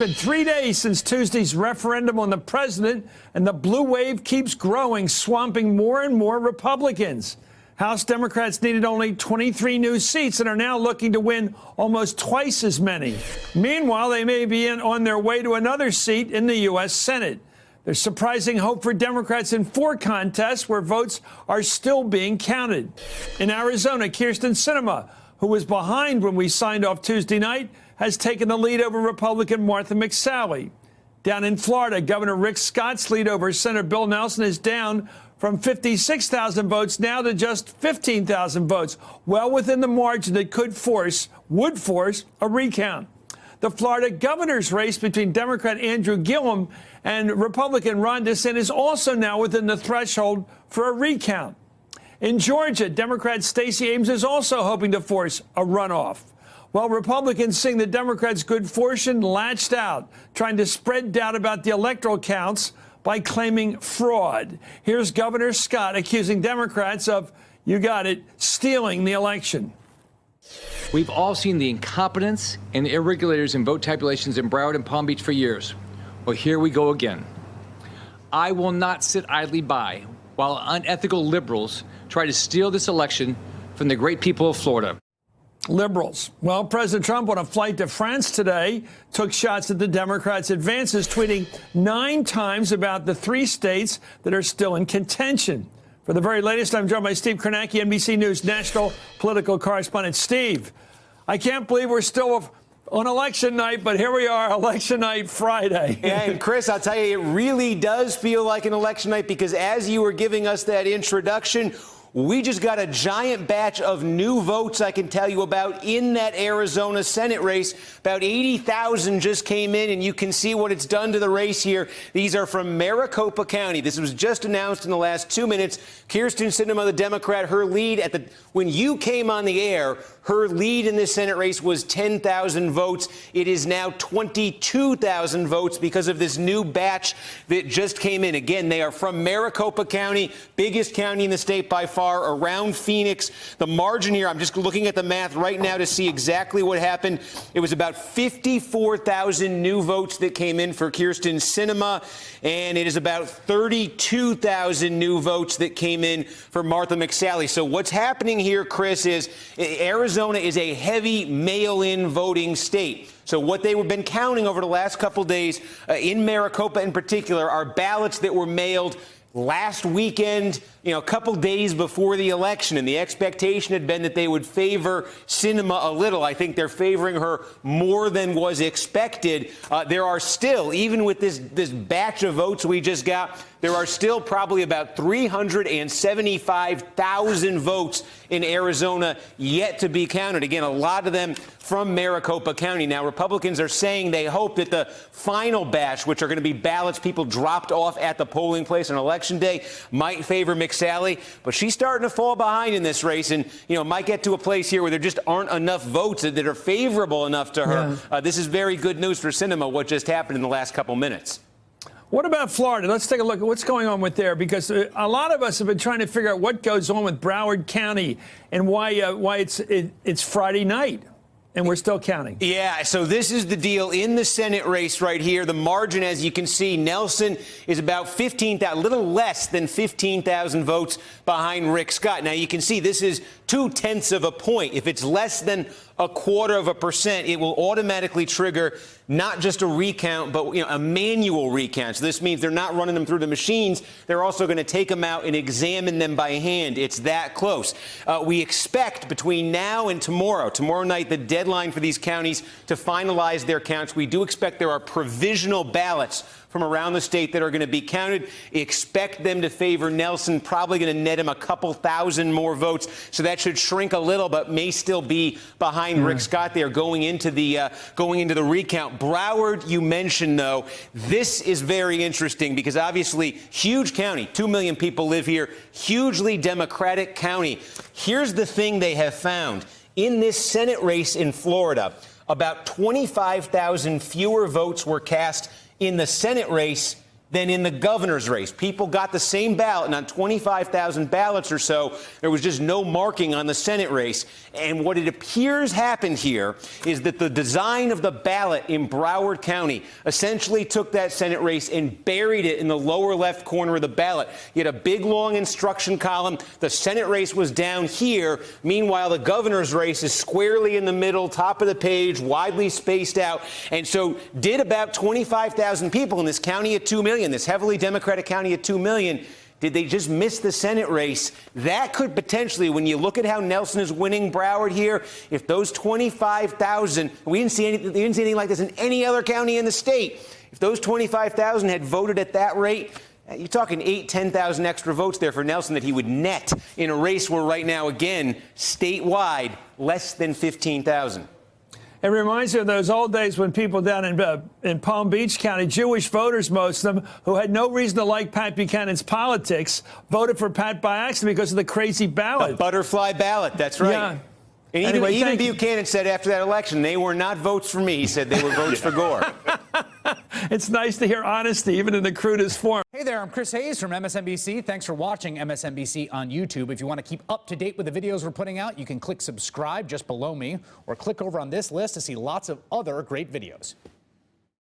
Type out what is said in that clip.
It's been 3 days since Tuesday's referendum on the president, and the blue wave keeps growing, swamping more and more Republicans. House Democrats needed only 23 new seats and are now looking to win almost twice as many. Meanwhile, they may be on their way to another seat in the U.S. Senate. There's surprising hope for Democrats in 4 contests where votes are still being counted. In Arizona, Kyrsten Sinema, who was behind when we signed off Tuesday night, has taken the lead over Republican Martha McSally. Down in Florida, Governor Rick Scott's lead over Senator Bill Nelson is down from 56,000 votes now to just 15,000 votes, well within the margin that would force a recount. The Florida governor's race between Democrat Andrew Gillum and Republican Ron DeSantis is also now within the threshold for a recount. In Georgia, Democrat Stacey Abrams is also hoping to force a runoff, while Republicans seeing the Democrats' good fortune latched out, trying to spread doubt about the electoral counts by claiming fraud. Here's Governor Scott accusing Democrats of, you got it, stealing the election. We've all seen the incompetence and the irregularities in vote tabulations in Broward and Palm Beach for years. Well, here we go again. I will not sit idly by while unethical liberals try to steal this election from the great people of Florida. Liberals. Well, President Trump on a flight to France today took shots at the Democrats' advances, tweeting 9 times about the 3 states that are still in contention. For the very latest, I'm joined by Steve Kornacki, NBC News national political correspondent. Steve, I can't believe we're still on election night, but here we are, election night Friday. Yeah, and Chris, I'll tell you, it really does feel like an election night because as you were giving us that introduction, we just got a giant batch of new votes I can tell you about in that Arizona Senate race. About 80,000 just came in, and you can see what it's done to the race here. These are from Maricopa County. This was just announced in the last 2 minutes. Kyrsten Sinema, the Democrat, her lead when you came on the air, her lead in this Senate race was 10,000 votes. It is now 22,000 votes because of this new batch that just came in. Again, they are from Maricopa County, biggest county in the state by far, around Phoenix. The margin here, I'm just looking at the math right now to see exactly what happened. It was about 54,000 new votes that came in for Kyrsten Sinema, and it is about 32,000 new votes that came in for Martha McSally. So what's happening here, Chris, is Arizona is a heavy mail-in voting state. So what they have been counting over the last couple days, in Maricopa in particular, are ballots that were mailed last weekend, a couple days before the election, and the expectation had been that they would favor Sinema a little. I think they're favoring her more than was expected. There are still, even with this batch of votes we just got, there are still probably about 375,000 votes in Arizona yet to be counted. Again, a lot of them from Maricopa County. Now, Republicans are saying they hope that the final batch, which are going to be ballots people dropped off at the polling place on Election Day, might favor McSally. But she's starting to fall behind in this race and, might get to a place here where there just aren't enough votes that are favorable enough to her. Yeah. This is very good news for Sinema, what just happened in the last couple minutes. What about Florida? Let's take a look at what's going on with there, because a lot of us have been trying to figure out what goes on with Broward County and why it's Friday night. And we're still counting. Yeah, so this is the deal in the Senate race right here. The margin, as you can see, Nelson is about 15,000, a little less than 15,000 votes behind Rick Scott. Now, you can see this is 0.2 of a point. If it's less than 0.25%, it will automatically trigger not just a recount, but a manual recount. So this means they're not running them through the machines. They're also going to take them out and examine them by hand. It's that close. We expect between now and tomorrow night, the deadline for these counties to finalize their counts. We do expect there are provisional ballots from around the state that are going to be counted. Expect them to favor Nelson, probably going to net him a couple thousand more votes. So that should shrink a little, but may still be behind Rick Scott there going into the recount. Broward, you mentioned, though, this is very interesting because obviously huge county, 2 million people live here, hugely Democratic county. Here's the thing they have found. In this Senate race in Florida, about 25,000 fewer votes were cast in the Senate race than in the governor's race. People got the same ballot, and on 25,000 ballots or so, there was just no marking on the Senate race. And what it appears happened here is that the design of the ballot in Broward County essentially took that Senate race and buried it in the lower left corner of the ballot. You had a big, long instruction column. The Senate race was down here. Meanwhile, the governor's race is squarely in the middle, top of the page, widely spaced out. And so did about 25,000 people in this county at 2 million, this heavily Democratic county at 2 million, did they just miss the Senate race? That could potentially, when you look at how Nelson is winning Broward here, if those 25,000, we didn't see anything like this in any other county in the state. If those 25,000 had voted at that rate, you're talking 8,000, 10,000 extra votes there for Nelson that he would net in a race where right now, again, statewide, less than 15,000. It reminds me of those old days when people down in Palm Beach County, Jewish voters, most of them, who had no reason to like Pat Buchanan's politics, voted for Pat by accident because of the crazy ballot. A butterfly ballot, that's right. Yeah. And Anyway, even Buchanan said after that election, they were not votes for me. He said they were votes for Gore. It's nice to hear honesty, even in the crudest form. Hey there, I'm Chris Hayes from MSNBC. Thanks for watching MSNBC on YouTube. If you want to keep up to date with the videos we're putting out, you can click subscribe just below me or click over on this list to see lots of other great videos.